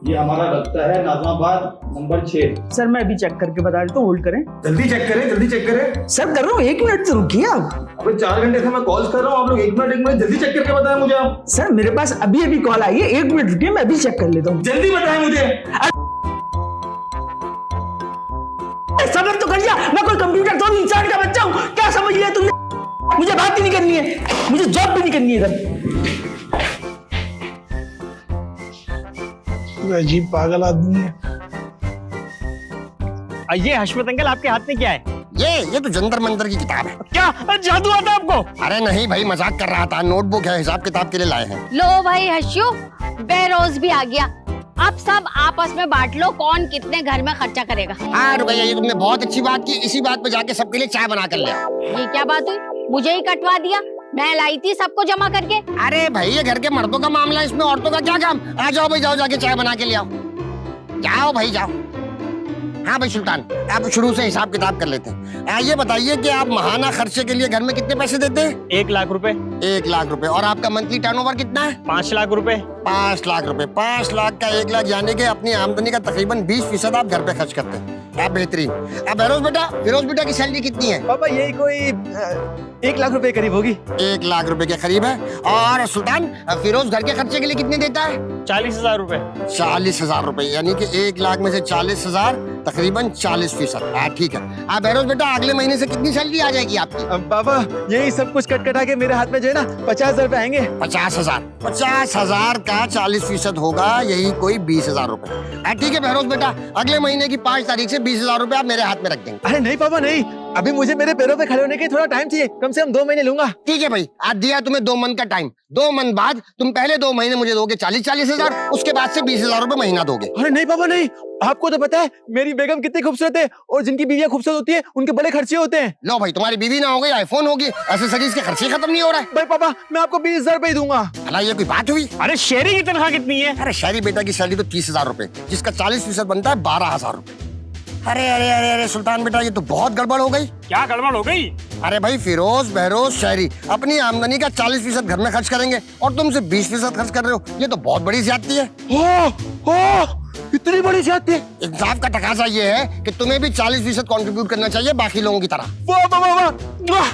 ये हमारा लगता है नाजमाबाद नंबर 6। सर मैं अभी चेक करके बता देता हूँ, होल्ड करें। जल्दी चेक करें, जल्दी चेक करें। सर कर रहा हूँ, 1 मिनट तो रुकिए आप। अबे 4 घंटे से मैं कॉल कर रहा हूँ, आप लोग 1 मिनट जल्दी चेक करके बताएं मुझे आप। सर मेरे पास अभी अभी कॉल आई है, 1 मिनट रुकिए मैं अभी चेक कर लेता हूँ। जल्दी बताएं मुझे। सबर तो कर लिया, मैं कोई कंप्यूटर तो नहीं, इंसान का बच्चा हूँ, क्या समझ लिया तुमने? मुझे बात ही नहीं करनी है, मुझे जॉब भी नहीं करनी है इधर। अजीब पागल आदमी है। ये हशमत अंकल आपके हाथ में क्या है? ये तो जंतर मंतर की किताब है। क्या जादू आता आपको? अरे नहीं भाई, मजाक कर रहा था। नोटबुक है, हिसाब किताब के लिए लाए हैं। लो भाई हर्षू, बेरोज भी आ गया। अब सब आपस में बांट लो कौन कितने घर में खर्चा करेगा। हाँ रुपया, ये तुमने बहुत अच्छी बात की। इसी बात पे जाके सबके लिए चाय बना कर ले। ये क्या बात हुई? मुझे ही कटवा दिया, मैं लाई थी सबको जमा करके। अरे भाई ये घर के मर्दों का मामला है, इसमें औरतों का क्या काम? आ जाओ भाई, जाओ जाके चाय बना के ले आओ। जाओ भाई जाओ। हाँ भाई सुल्तान, आप शुरू से हिसाब किताब कर लेते हैं। ये बताइए कि आप महाना खर्चे के लिए घर में कितने पैसे देते हैं? 1 लाख रुपए। 1 लाख रुपए। और आपका मंथली टर्नओवर कितना है? 5 लाख रुपए। 5 लाख रुपए। 5 लाख का 1 लाख, यानी कि अपनी आमदनी का तकरीबन 20% आप घर पे खर्च करते हैं। आप बेहतरीन। अब फिरोज बेटा की सैलरी कितनी है? पापा यही कोई 1 लाख रुपए करीब होगी। 1 लाख रुपए के करीब है। और सुल्तान, फिरोज घर के खर्चे के लिए कितने देता है? 40,000 रुपए। 40,000 रुपए, यानी कि 1 लाख में से 40,000 तकरीबन 40%। हाँ ठीक है। आप फिरोज बेटा अगले महीने से कितनी सैलरी आ जाएगी आपकी? पापा यही सब कुछ कट कटा के मेरे हाथ में जो है ना 50,000 रुपए आएंगे। 50,000। 50,000 का 40% होगा, यही कोई 20,000 रुपए। ठीक है फिरोज बेटा, अगले महीने की 5 तारीख से 20,000 रुपए आप मेरे हाथ में रख देंगे। अरे नहीं पापा नहीं, अभी मुझे मेरे पैरों पे खड़े होने के थोड़ा टाइम चाहिए, कम से कम 2 महीने लूंगा। ठीक है भाई, आज दिया तुम्हें 2 मंथ का टाइम। 2 मंथ बाद तुम पहले 2 महीने मुझे दोगे 40,000, उसके बाद से 20,000 रुपए महीना दोगे। अरे नहीं पापा नहीं, आपको तो पता है मेरी बेगम कितनी खूबसूरत है, और जिनकी बीवियां खूबसूरत होती है उनके बड़े खर्चे होते हैं। लो भाई, तुम्हारी बीवी ना हो गई, आईफोन होगी, एक्सेसरीज के खर्चे खत्म नहीं हो रहा है। भाई पापा मैं आपको 20,000 रुपए दूंगा। अला ये कोई बात हुई? अरे शेरी की तनख्वाह कितनी है? अरे शहरी बेटा की सैलरी तो 30,000 रुपए, जिसका 40% बनता है 12,000 रुपए। अरे अरे अरे अरे सुल्तान बेटा, ये तो बहुत गड़बड़ हो गई। क्या गड़बड़ हो गई? अरे भाई फिरोज, बहरोज, शहरी अपनी आमदनी का 40% घर में खर्च करेंगे और तुम सिर्फ 20% खर्च कर रहे हो। ये तो बहुत बड़ी ज्यादती है। इतनी बड़ी ज्यादती है? इंसाफ का तकाजा ये है कि तुम्हें भी 40% कंट्रीब्यूट करना चाहिए बाकी लोगों की तरह। वाह वाह वाह वाह,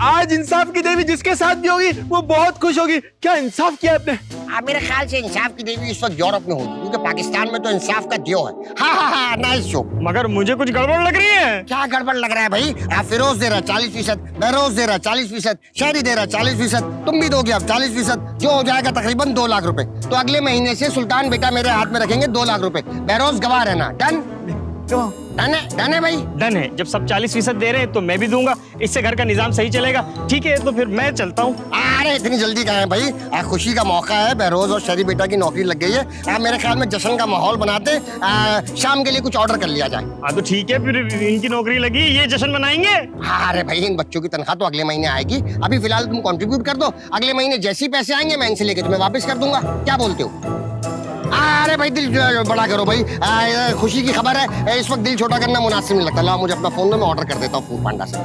आज इंसाफ की देवी जिसके साथ भी होगी वो बहुत खुश होगी। क्या इंसाफ किया आपने? मेरे ख्याल से इंसाफ की देवी इस वक्त यूरोप में होगी, क्योंकि पाकिस्तान में तो इंसाफ का दियो है। हाँ, नाइस जोक। मगर मुझे कुछ गड़बड़ लग रही है। क्या गड़बड़ लग रहा है भाई? आप फिरोज दे रहा है 40%, बहरोज दे रहा है 40%, शहरी दे रहा है 40%, तुम भी दोगे अब 40%, जो हो जाएगा तकरीबन 2 लाख रुपए। तो अगले महीने से सुल्तान बेटा मेरे हाथ में रखेंगे 2 लाख रुपए। बहरोज गवाह रहना। डन? डन है भाई? डन है। जब सब 40% दे रहे हैं तो मैं भी दूंगा, इससे घर का निजाम सही चलेगा। ठीक है, तो फिर मैं चलता हूँ। अरे इतनी जल्दी कहाँ है भाई? खुशी का मौका है, बहरोज और शहरी बेटा की नौकरी लग गई है। मेरे ख्याल में जश्न का माहौल बनाते शाम के लिए कुछ ऑर्डर कर लिया जाए। हाँ तो ठीक है, फिर इनकी नौकरी लगी, ये जश्न मनाएंगे। अरे भाई इन बच्चों की तनख्वाह तो अगले महीने आएगी, अभी फिलहाल तुम कंट्रीब्यूट कर दो। अगले महीने जैसे ही पैसे आएंगे मैं इनसे लेके तुम्हें वापस कर दूंगा। क्या बोलते हो? अरे भाई दिल बड़ा करो भाई, खुशी की खबर है। इस वक्त दिल छोटा करना मुनासिब नहीं लगता। ला मुझे अपना फोन में मैं ऑर्डर कर देता हूँ फूड पांडा से।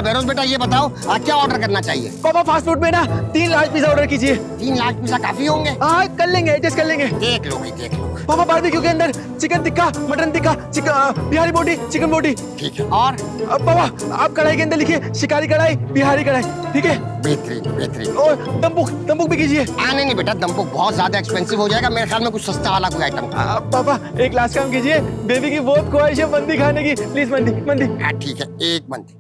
बहरोज बेटा ये बताओ क्या ऑर्डर करना चाहिए? पापा फास्ट फूड में ना 3 लार्ज पिज्जा ऑर्डर कीजिए। 3 लार्ज पिज्जा काफी होंगे? हाँ कर लेंगे, एडजस्ट कर लेंगे। देख लो भाई, देख लो। पापा बारबेक्यू के अंदर चिकन टिक्का, मटन टिक्का, बिहारी बोटी, चिकन बोटी। ठीक है। और पापा आप कढ़ाई के अंदर लिखिए शिकारी कढ़ाई, बिहारी कढ़ाई। ठीक है, बेहतरीन बेहतरीन। और दम्बुक भी कीजिए। नहीं बेटा, दम्बुक बहुत ज्यादा एक्सपेंसिव हो जाएगा। मेरे ख्याल में कुछ सस्ता वाला कोई आइटम। पापा एक लास्ट काम कीजिए, बेबी की बहुत ख्वाहिश है मंदी खाने की, प्लीज मंदी। ठीक है, 1 मंदी।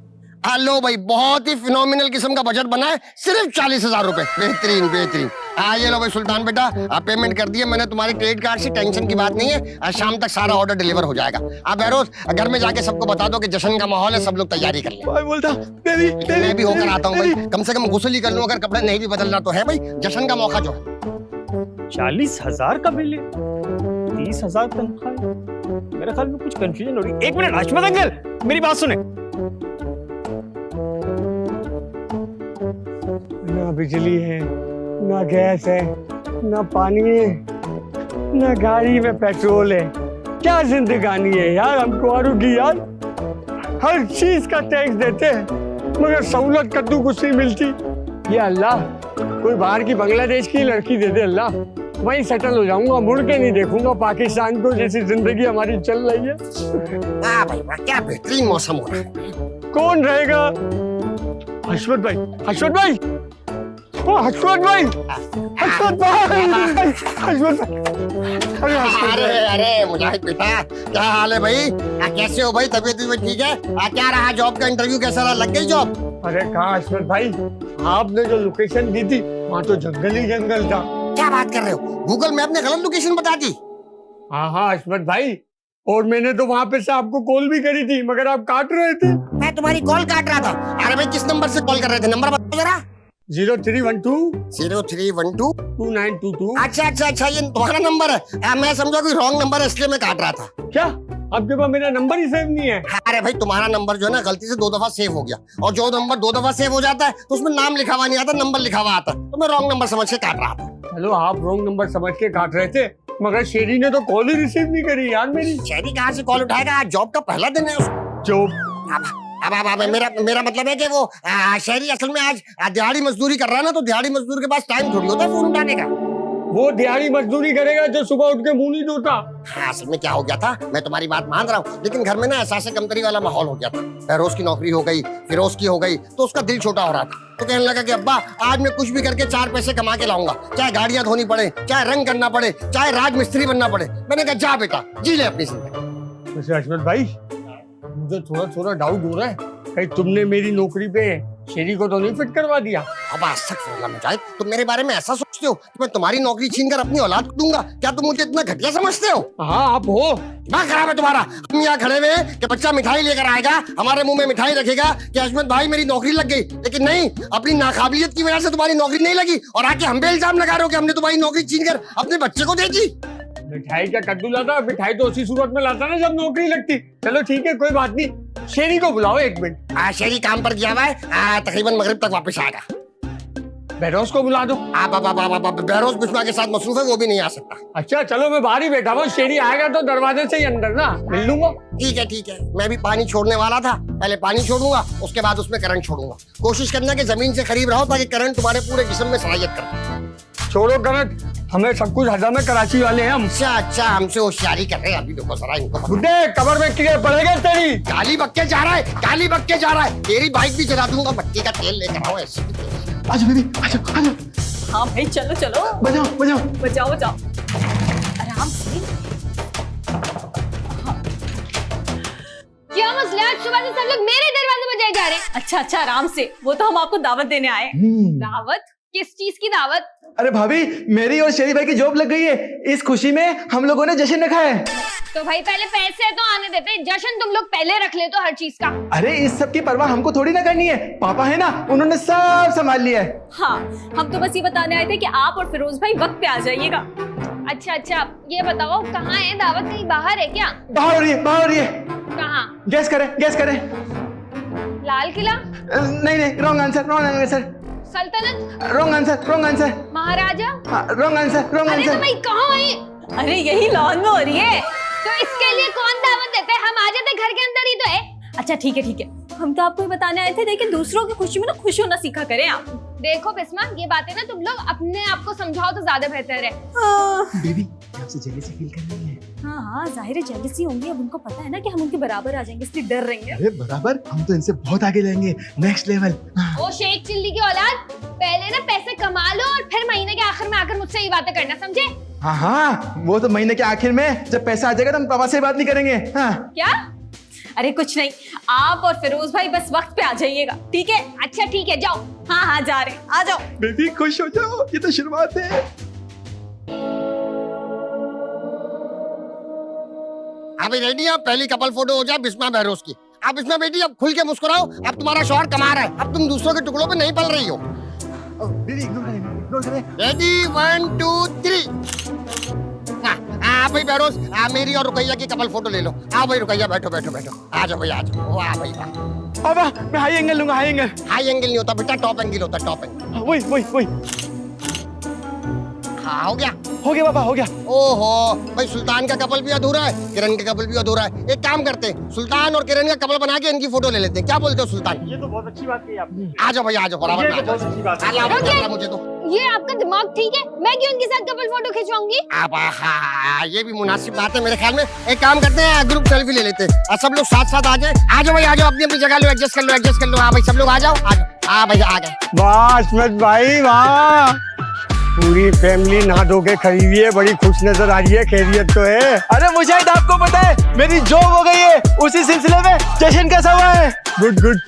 लो भाई, बहुत ही फिनोमिनल किस्म का बजट बना है, सिर्फ 40,000 रुपए। बेहतरीन बेहतरीन। हाँ ये लो भाई सुल्तान बेटा, आप पेमेंट कर दिए मैंने तुम्हारे क्रेडिट कार्ड से, टेंशन की बात नहीं है। आज शाम तक सारा ऑर्डर डिलीवर हो जाएगा। आप बहरोज घर में जाके सबको बता दो कि जश्न का माहौल है, सब लोग तैयारी कर लें। भाई बोलता बेबी मैं भी होकर आता हूँ भाई, कम से कम गुस्ल ही कर लूं, अगर कपड़े नहीं भी बदलना तो है भाई, जश्न का मौका जो है। 40,000 का बिल है, 30,000 तनख्वाह है। मेरे ख्याल में कुछ कंफ्यूजन हो रही है। एक मिनट हाशमत अंकल, मेरी बात सुने। ना बिजली है, ना गैस है, ना पानी है, ना गाड़ी में पेट्रोल है। क्या जिंदगानी है यार हमको औरों की यार। हर चीज का टैक्स देते हैं मगर सहूलत कद्दू कुछ नहीं मिलती। ये अल्लाह कोई बाहर की बांग्लादेश की लड़की दे दे अल्लाह, वहीं सेटल हो जाऊंगा, मुड़ के नहीं देखूंगा पाकिस्तान को, जैसी जिंदगी हमारी चल रही है। वाह भाई वाह, क्या बेहतरीन मौसम हो रहा है। कौन रहेगा? हशमत भाई, हशमत भाई, ओ हशमत भाई, हशमत भाई, हशमत भाई। अरे अरे मुजाहिद बेटा, क्या हाल है भाई? कैसे हो भाई? तबीयत भी ठीक है? क्या रहा जॉब का इंटरव्यू, कैसा रहा? लग गई जॉब? अरे कहाँ हशमत भाई, आपने जो लोकेशन दी थी वहाँ तो जंगल ही जंगल था। क्या बात कर रहे हो? गूगल मैप ने गलत लोकेशन बता दी? हाँ हशमत भाई, और मैंने तो वहाँ पे से आपको कॉल भी करी थी मगर आप काट रहे थे। मैं तुम्हारी कॉल काट रहा था। अरे भाई किस नंबर से कॉल कर रहे थे? नंबर बताओ जरा। 0312 0312 2922। अच्छा अच्छा अच्छा, ये तुम्हारा नंबर है। मैं समझा कोई रॉन्ग नंबर है इसलिए मैं काट रहा था। क्या आपके पास मेरा नंबर ही सेव नहीं है? अरे भाई तुम्हारा नंबर जो है ना गलती से 2 दफा सेव हो गया, और जो नंबर 2 दफा सेव हो जाता है तो उसमें नाम लिखा हुआ नहीं आता, नंबर लिखा हुआ आता, तो मैं रॉन्ग नंबर समझ के काट रहा था। चलो आप रॉन्ग नंबर समझ के काट रहे थे मगर शेरी ने तो कॉल ही रिसीव नहीं करी यार मेरी। शहरी कहाँ से कॉल उठाएगा? आज जॉब का पहला दिन है उसको। जो अब मेरा मतलब है कि वो शहरी असल में आज दिहाड़ी मजदूरी कर रहा है ना, तो दिहाड़ी मजदूर के पास टाइम थोड़ी होता है फोन उठाने का। वो दिहाड़ी मजदूरी करेगा जो सुबह उठ के मुंह नहीं धोता। हाँ असल में क्या हो गया था, मैं तुम्हारी बात मान रहा हूँ, लेकिन घर में ना एहसास कमतरी वाला माहौल हो गया था। बहरोज की नौकरी हो गई, फिरोज की हो गई, तो उसका दिल छोटा हो रहा था। तो कहने लगा कि अब्बा आज मैं कुछ भी करके 4 पैसे कमा के लाऊंगा, चाहे गाड़ियां धोनी पड़े, चाहे रंग करना पड़े, चाहे राज मिस्त्री बनना पड़े। मैंने कहा जा बेटा जी ले अपनी जिंदगी। वैसे हशमत भाई मुझे थोड़ा थोड़ा डाउट हो रहा है, कहीं तुमने मेरी नौकरी पे शेरी को तो नहीं फिट करवा दिया? अब आज तक मुजाहिद तुम मेरे बारे में ऐसा सोचते हो कि मैं तुम्हारी नौकरी छीन कर अपनी औलाद को दूंगा? क्या तुम मुझे इतना घटिया समझते हो? हाँ आप हो। दिमाग खराब है तुम्हारा। हम यहाँ खड़े हुए कि बच्चा मिठाई लेकर आएगा, हमारे मुंह में मिठाई रखेगा कि हशमत भाई मेरी नौकरी लग गई, लेकिन नहीं, अपनी नाकाबिलियत की वजह से तुम्हारी नौकरी नहीं लगी और आके हम पे इल्जाम लगा रहे हो कि हमने तुम्हारी नौकरी छीन कर अपने बच्चे को दे दी। मिठाई का कद्दू लाता, मिठाई तो उसी सूरत में लाता ना जब नौकरी लगती। चलो ठीक है कोई बात नहीं, शेरी को बुलाओ 1 मिनट। शेरी काम पर गया हुआ है, तकरीबन मगरिब तक वापस आएगा। बहरोज को बुला दो। बहरोज बिस्मा के साथ मसरूफ है, वो भी नहीं आ सकता। अच्छा चलो मैं बाहर ही बैठा हूँ, शेरी आएगा तो दरवाजे से ही अंदर ना मिल लूंगा। ठीक है, मैं भी पानी छोड़ने वाला था, पहले पानी छोड़ूंगा उसके बाद उसमें करंट छोड़ूंगा। कोशिश करना कि जमीन से करीब रहो ताकि करंट तुम्हारे पूरे जिस्म में सराहियत करे। छोड़ो करंट, हमें सब कुछ हजम है, कराची वाले हैं हम। अच्छा हमसे होशियारी कर रहे हैं। अभी देखो जरा इनको, बुड्ढे कबर में कीड़े पड़ेगा तेरी। गाली बक्के जा रहा है, गाली बक्के जा रहा है। तेरी बाइक भी चला दूंगा, मट्टी का तेल लेकर आओ ऐसे। आजा बेबी आजा आजा, हाँ भाई चलो चलो, बजाओ बजाओ। बचाओ बचाओ, आराम से। क्या मसला है? आज सुबह से सब लोग मेरे दरवाजे बजाए जा रहे हैं। अच्छा अच्छा आराम से, वो तो हम आपको दावत देने आए हैं। दावत? किस चीज की दावत? अरे भाभी मेरी और शेरी भाई की जॉब लग गई है, इस खुशी में हम लोगों ने जश्न रखा है। तो भाई पहले पैसे तो आने देते, जश्न तुम लोग पहले रख ले तो हर चीज का। अरे इस सब की परवाह हमको थोड़ी ना करनी है, पापा है ना, उन्होंने सब संभाल लिया है। हाँ हम तो बस ये बताने आए थे कि आप और फिरोज भाई वक्त पे आ जाइएगा। अच्छा ये बताओ कहाँ है दावत? कहीं बाहर है क्या? बाहर हो रही है, बाहर हो रही है। कहाँ? गैस करें। लाल किला? नहीं रॉन्ग आंसर। सल्तनत? Wrong answer. महाराजा? Wrong answer. अरे तो भाई कहाँ है? अरे यही लॉन में हो रही है। तो इसके लिए कौन दावत देते है? हम आ जाते, घर के अंदर ही तो है। अच्छा ठीक है, हम तो आपको ही बताने आए थे, लेकिन दूसरों की खुशी में ना खुश होना सीखा करें आप। देखो बिस्मा, ये बातें ना तुम लोग अपने आप को समझाओ तो ज्यादा बेहतर है। बेबी आपसे जेलसी फील कर रही है? हाँ जाहिर है जेलसी होंगी, अब उनको पता है ना कि हम उनके बराबर आ जाएंगे, इसलिए डर रही है। अरे बराबर, हम तो इनसे बहुत आगे जाएंगे, नेक्स्ट लेवल। ओ शेख चिल्ली की औलाद, पहले ना पैसे कमा लो और फिर महीने के आखिर में आकर मुझसे ये बातें करना, समझे? हाँ वो तो महीने के आखिर में जब पैसा आ जाएगा तो हम पापा से बात नहीं करेंगे। हाँ क्या? अरे कुछ नहीं, आप और फिरोज भाई बस वक्त पे आ जाइएगा, ठीक है? अच्छा ठीक है, जाओ। हाँ हाँ जा रहे, आ जाओ। बेबी खुश हो जाओ, ये तो शुरुआत है। अभी रेडी है, पहली कपल फोटो हो जाए बिस्मा बहरोज की। अब बिस्मा बेटी अब खुल के मुस्कुराओ, अब तुम्हारा शौहर कमा रहा है, अब तुम दूसरों के टुकड़ों पे नहीं पल रही हो। बेबी इग्नोर करें। रेडी 1 2 3। भाई बहरोज, मेरी और रुकैया की कपल फोटो ले लो। आओ भाई रुकैया, बैठो बैठो बैठो, आ जाओ भाई आ जाओ। वाह भाई वाह। अब मैं हाई एंगल लूंगा, हाई एंगल। हाई एंगल नहीं होता बेटा, टॉप एंगल होता है, टॉप एंगल। वही हाँ हो गया। हो गया पापा, हो गया। ओहो भाई, सुल्तान का कपल भी अधूरा है, किरण का कपल भी अधूरा है। एक काम करते हैं, सुल्तान और किरण का कपल बना के इनकी फोटो ले लेते हैं। क्या बोलते हो सुल्तान? ये तो बहुत अच्छी बात कही आपने। आ जाओ भाई आ जाओ, बराबर में आ बहुत अच्छी बात है। जाओ। मुझे तो ये आपका दिमाग ठीक है? मैं क्यों इनके साथ कपल फोटो खिंचवाऊंगी? अब हाँ, ये भी मुनासिब बात है मेरे ख्याल में। एक काम करते हैं, ग्रुप सेल्फी ले लेते हैं, सब लोग साथ साथ आ जाए। आ जाओ भाई आ जाओ, अपनी अपनी जगह लो, एडजस्ट कर लो, एडजस्ट कर लो। हाँ भाई सब लोग आ जाओ, आ जाओ। हाँ भाई आ गए। वाह अस्मत भाई वाह, पूरी फैमिली नहा धो के खड़ी हुई है, बड़ी खुश नजर आ रही है। खैरियत तो है? अरे मुजाहिद आपको पता है मेरी जॉब हो गई है, उसी सिलसिले में जश्न कैसा हुआ है? गुड गुड,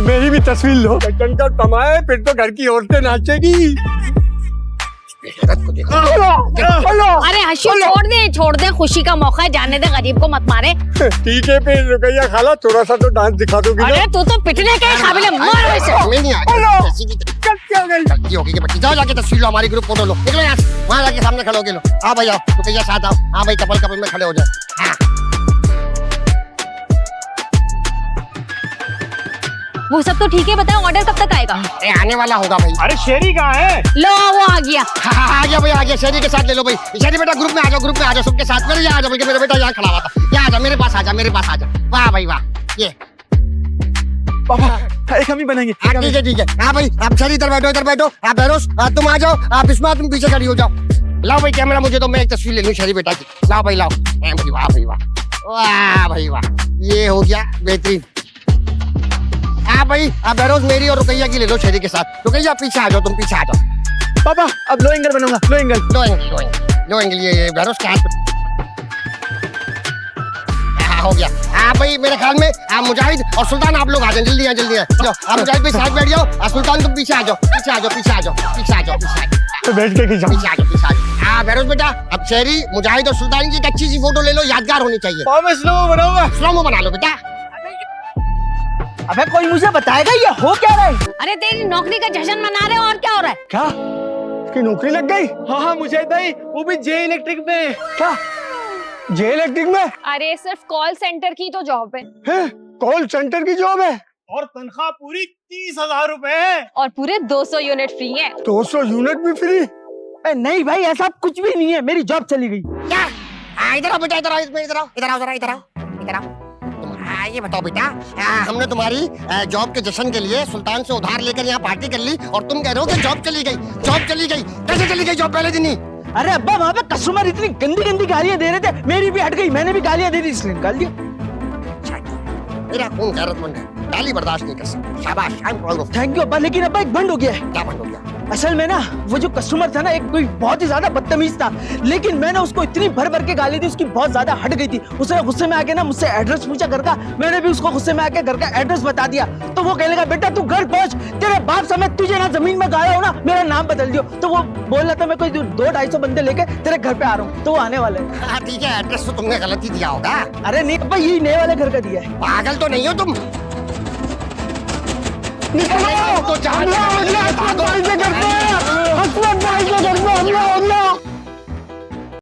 मेरी भी तस्वीर लो। जश्न का कमाए फिर तो घर की औरतें नाचेगी। अरे हशी छोड़ दे, खुशी का मौका है, जाने दे, गरीब को मत मारे। ठीक है फिर रुकैया खाला, थोड़ा सा तो डांस दिखा दोगी ना? अरे तू तो पिटने के काबिल है, मार वैसे। हमें नहीं आ गलती होगी कि बच्ची, जाओ जाके तस्वीर लो, हमारी ग्रुप फोटो लो। निकलो यहाँ से, वहाँ जाके सामने खड़े हो के लो। हाँ भाई आओ, रुकैया साथ आओ। हाँ भाई कपल कपल में खड़े हो जाए। हाँ वो सब तो ठीक है, बताओ ऑर्डर कब तक आएगा? आने वाला होगा भाई। अरे शेरी कहाँ है? लो वो आ गया। हाँ आ गया भाई, आ गया। शेरी के साथ ले लो भाई। शेरी बेटा ग्रुप में आ जाओ, ग्रुप में आ जाओ सबके साथ। मेरे यहाँ आ जाओ, बल्कि मेरा बेटा यहाँ खड़ा हुआ था। यहाँ आ जा, मेरे पास आ जा, मेरे पास आ जा। वाह भाई वाह। ये पापा एक हम ही बनेंगे। हाँ ठीक है ठीक है। हाँ भाई आप शेरी इधर बैठो, इधर बैठो। आप बहरोज तुम आ जाओ, आप बिस्मा तुम पीछे खड़ी हो जाओ। लाओ भाई कैमरा मुझे तो, मैं एक तस्वीर ले लूँ शेरी बेटा की। लाओ भाई लाओ। वाह भाई वाह, वाह भाई वाह, ये हो गया बेहतरीन। हाँ भाई आप बहरोज मेरी और रुकैया की ले लो शेरी के साथ। रुकैया पीछे आ जाओ, तुम पीछे आ जाओ। पापा अब लो एंगल बनूंगा, लो एंगल। लो एंगल लो एंगल लो एंगल, ये बहरोज के हाथ में। हाँ हो गया। हाँ भाई मेरे ख्याल में आप मुजाहिद और सुल्तान आप लोग आ जाए, जल्दी जल्दी है। आप मुजाहिद भाई साथ बैठ जाओ, सुल्तान तुम पीछे आ जाओ, पीछे आ जाओ, पीछे आ जाओ, पीछे आ जाओ, पीछे आ जाओ। तो बैठ के खिंचाओ। पीछे आ जाओ, पीछे आ जाओ। हाँ बहरोज बेटा, अब शेरी मुजाहिद और सुल्तान की एक अच्छी सी फोटो ले लो, यादगार होनी चाहिए। पापा मैं स्लो बनाऊंगा। स्लोमो बना लो बेटा। अबे कोई मुझे बताएगा ये हो क्या रहा है? अरे तेरी नौकरी का जश्न मना रहे हो, और क्या हो रहा है? क्या? उसकी नौकरी लग गई? हाँ मुजाहिद भाई, वो भी जे इलेक्ट्रिक में। क्या जे इलेक्ट्रिक में? अरे सिर्फ कॉल सेंटर की तो जॉब है, कॉल सेंटर की जॉब है और तनख्वाह पूरी 30,000 रुपए है। और पूरे 200 यूनिट फ्री है। 200 यूनिट भी फ्री? नहीं भाई ऐसा कुछ भी नहीं है, मेरी जॉब चली गई। क्या? इधर आओ बेटा, इधर आओ, इधर आओ, इधर आओ, इधर आओ, इधर आओ, इधर आओ। ये बताओ बेटा, हमने तुम्हारी जॉब के जश्न के लिए सुल्तान से उधार लेकर यहाँ पार्टी कर ली, और तुम कह रहे हो कि जॉब चली गई। जॉब चली गई कैसे चली गई? जॉब पहले दिन ही। अरे अब्बा वहाँ पे कस्टमर इतनी गंदी गंदी गालियाँ दे रहे थे, मेरी भी हट गई, मैंने भी गालियाँ दे दी इसलिए निकाल दिया। मेरा खून गैरतमंद है, गाली बर्दाश्त नहीं कर सकता। शाबाश, I am proud of. Thank you अब्बा, लेकिन अब्बा एक बंद हो गया है। क्या बंद हो गया? असल में ना वो जो कस्टमर था ना, एक कोई बहुत ही ज्यादा बदतमीज था, लेकिन मैंने उसको इतनी भर भर के गाली दी, उसकी बहुत ज्यादा हट गई थी। उसने गुस्से में आके ना मुझसे एड्रेस पूछा घर का, मैंने भी उसको गुस्से में आके घर का एड्रेस बता दिया। तो वो कहने लगा बेटा तू घर पहुंच, तेरे बाप समेत तुझे ना जमीन में गाड़ा हो ना, मेरा नाम बदल दियो। तो वो बोल रहा था मैं कोई 200-250 बंदे लेके तेरे घर पे आ रहा हूँ, तो वो आने वाले हैं। हाँ ठीक है, एड्रेस तो तुमने गलत ही दिया होगा। अरे नहीं अब्बा, यही नए वाले घर का दिया है। पागल तो नहीं हो तुम? निकलो तो जान लो।